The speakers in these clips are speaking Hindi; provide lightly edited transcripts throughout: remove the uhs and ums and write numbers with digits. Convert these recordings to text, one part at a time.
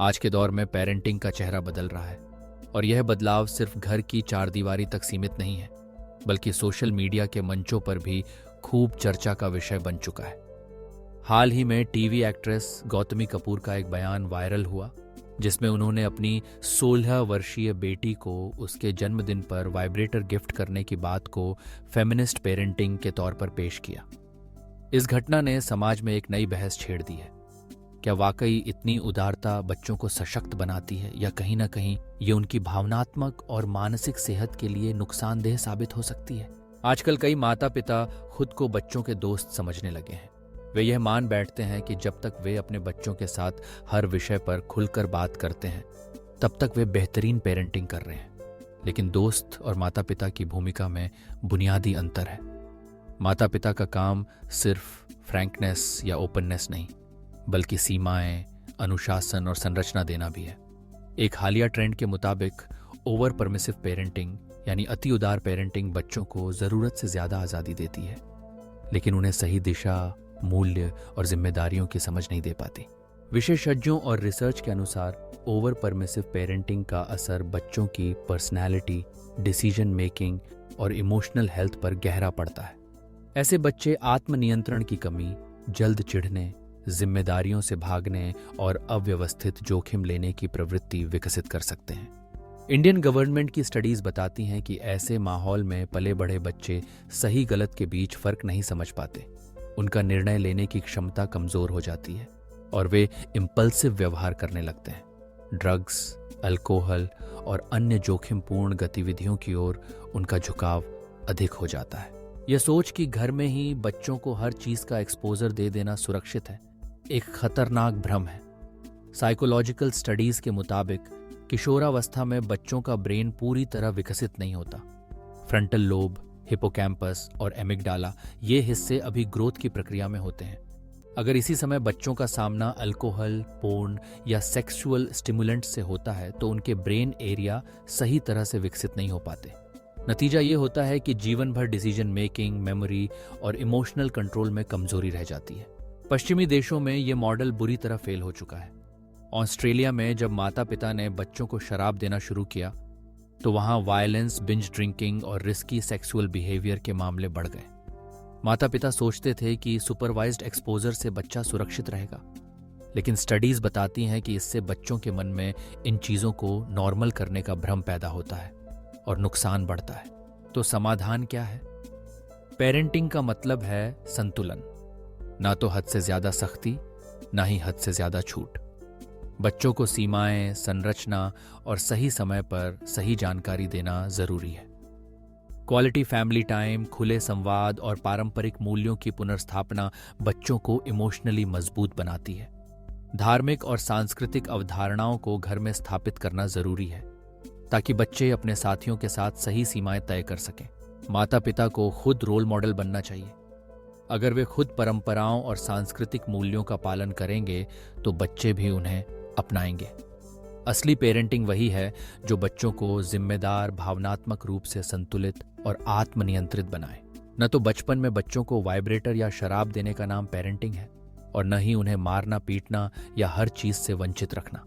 आज के दौर में पेरेंटिंग का चेहरा बदल रहा है और यह बदलाव सिर्फ घर की चारदीवारी तक सीमित नहीं है, बल्कि सोशल मीडिया के मंचों पर भी खूब चर्चा का विषय बन चुका है। हाल ही में टीवी एक्ट्रेस गौतमी कपूर का एक बयान वायरल हुआ, जिसमें उन्होंने अपनी 16 वर्षीय बेटी को उसके जन्मदिन पर वाइब्रेटर गिफ्ट करने की बात को फेमिनिस्ट पेरेंटिंग के तौर पर पेश किया। इस घटना ने समाज में एक नई बहस छेड़ दी है। क्या वाकई इतनी उदारता बच्चों को सशक्त बनाती है, या कहीं ना कहीं ये उनकी भावनात्मक और मानसिक सेहत के लिए नुकसानदेह साबित हो सकती है? आजकल कई माता पिता खुद को बच्चों के दोस्त समझने लगे हैं। वे यह मान बैठते हैं कि जब तक वे अपने बच्चों के साथ हर विषय पर खुलकर बात करते हैं, तब तक वे बेहतरीन पेरेंटिंग कर रहे हैं। लेकिन दोस्त और माता पिता की भूमिका में बुनियादी अंतर है। माता पिता का काम सिर्फ फ्रैंकनेस या ओपननेस नहीं, बल्कि सीमाएं, अनुशासन और संरचना देना भी है। एक हालिया ट्रेंड के मुताबिक ओवर परमिसिव पेरेंटिंग यानी अति उदार पेरेंटिंग बच्चों को जरूरत से ज्यादा आजादी देती है, लेकिन उन्हें सही दिशा, मूल्य और जिम्मेदारियों की समझ नहीं दे पाती। विशेषज्ञों और रिसर्च के अनुसार ओवर परमिसिव पेरेंटिंग का असर बच्चों की पर्सनैलिटी, डिसीजन मेकिंग और इमोशनल हेल्थ पर गहरा पड़ता है। ऐसे बच्चे आत्मनियंत्रण की कमी, जल्द चिढ़ने, जिम्मेदारियों से भागने और अव्यवस्थित जोखिम लेने की प्रवृत्ति विकसित कर सकते हैं। इंडियन गवर्नमेंट की स्टडीज बताती हैं कि ऐसे माहौल में पले बढ़े बच्चे सही गलत के बीच फर्क नहीं समझ पाते। उनका निर्णय लेने की क्षमता कमजोर हो जाती है और वे इम्पल्सिव व्यवहार करने लगते हैं। ड्रग्स, अल्कोहल और अन्य जोखिमपूर्ण गतिविधियों की ओर उनका झुकाव अधिक हो जाता है। यह सोच कि घर में ही बच्चों को हर चीज का एक्सपोजर दे देना सुरक्षित है, एक खतरनाक भ्रम है। साइकोलॉजिकल स्टडीज के मुताबिक किशोरावस्था में बच्चों का ब्रेन पूरी तरह विकसित नहीं होता। फ्रंटल लोब, हिपोकैम्पस और एमिगडाला ये हिस्से अभी ग्रोथ की प्रक्रिया में होते हैं। अगर इसी समय बच्चों का सामना अल्कोहल, पोर्न या सेक्सुअल स्टिमुलेंट से होता है, तो उनके ब्रेन एरिया सही तरह से विकसित नहीं हो पाते। नतीजा ये होता है कि जीवन भर डिसीजन मेकिंग, मेमोरी और इमोशनल कंट्रोल में कमजोरी रह जाती है। पश्चिमी देशों में ये मॉडल बुरी तरह फेल हो चुका है। ऑस्ट्रेलिया में जब माता पिता ने बच्चों को शराब देना शुरू किया, तो वहां वायलेंस, बिंज ड्रिंकिंग और रिस्की सेक्सुअल बिहेवियर के मामले बढ़ गए। माता पिता सोचते थे कि सुपरवाइज्ड एक्सपोजर से बच्चा सुरक्षित रहेगा, लेकिन स्टडीज बताती हैं कि इससे बच्चों के मन में इन चीजों को नॉर्मल करने का भ्रम पैदा होता है और नुकसान बढ़ता है। तो समाधान क्या है? पेरेंटिंग का मतलब है संतुलन, ना तो हद से ज्यादा सख्ती, ना ही हद से ज्यादा छूट। बच्चों को सीमाएं, संरचना और सही समय पर सही जानकारी देना जरूरी है। क्वालिटी फैमिली टाइम, खुले संवाद और पारंपरिक मूल्यों की पुनर्स्थापना बच्चों को इमोशनली मजबूत बनाती है। धार्मिक और सांस्कृतिक अवधारणाओं को घर में स्थापित करना जरूरी है, ताकि बच्चे अपने साथियों के साथ सही सीमाएं तय कर सकें। माता पिता को खुद रोल मॉडल बनना चाहिए। अगर वे खुद परंपराओं और सांस्कृतिक मूल्यों का पालन करेंगे, तो बच्चे भी उन्हें अपनाएंगे। असली पेरेंटिंग वही है जो बच्चों को जिम्मेदार, भावनात्मक रूप से संतुलित और आत्मनियंत्रित बनाए। न तो बचपन में बच्चों को वाइब्रेटर या शराब देने का नाम पेरेंटिंग है, और न ही उन्हें मारना, पीटना या हर चीज से वंचित रखना।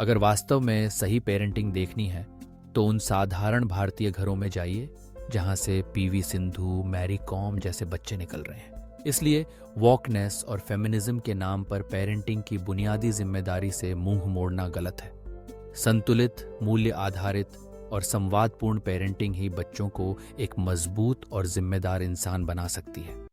अगर वास्तव में सही पेरेंटिंग देखनी है, तो उन साधारण भारतीय घरों में जाइए जहां से पीवी सिंधु, मैरी कॉम जैसे बच्चे निकल रहे हैं। इसलिए वॉकनेस और फेमिनिज्म के नाम पर पेरेंटिंग की बुनियादी जिम्मेदारी से मुंह मोड़ना गलत है। संतुलित, मूल्य आधारित और संवादपूर्ण पेरेंटिंग ही बच्चों को एक मजबूत और जिम्मेदार इंसान बना सकती है।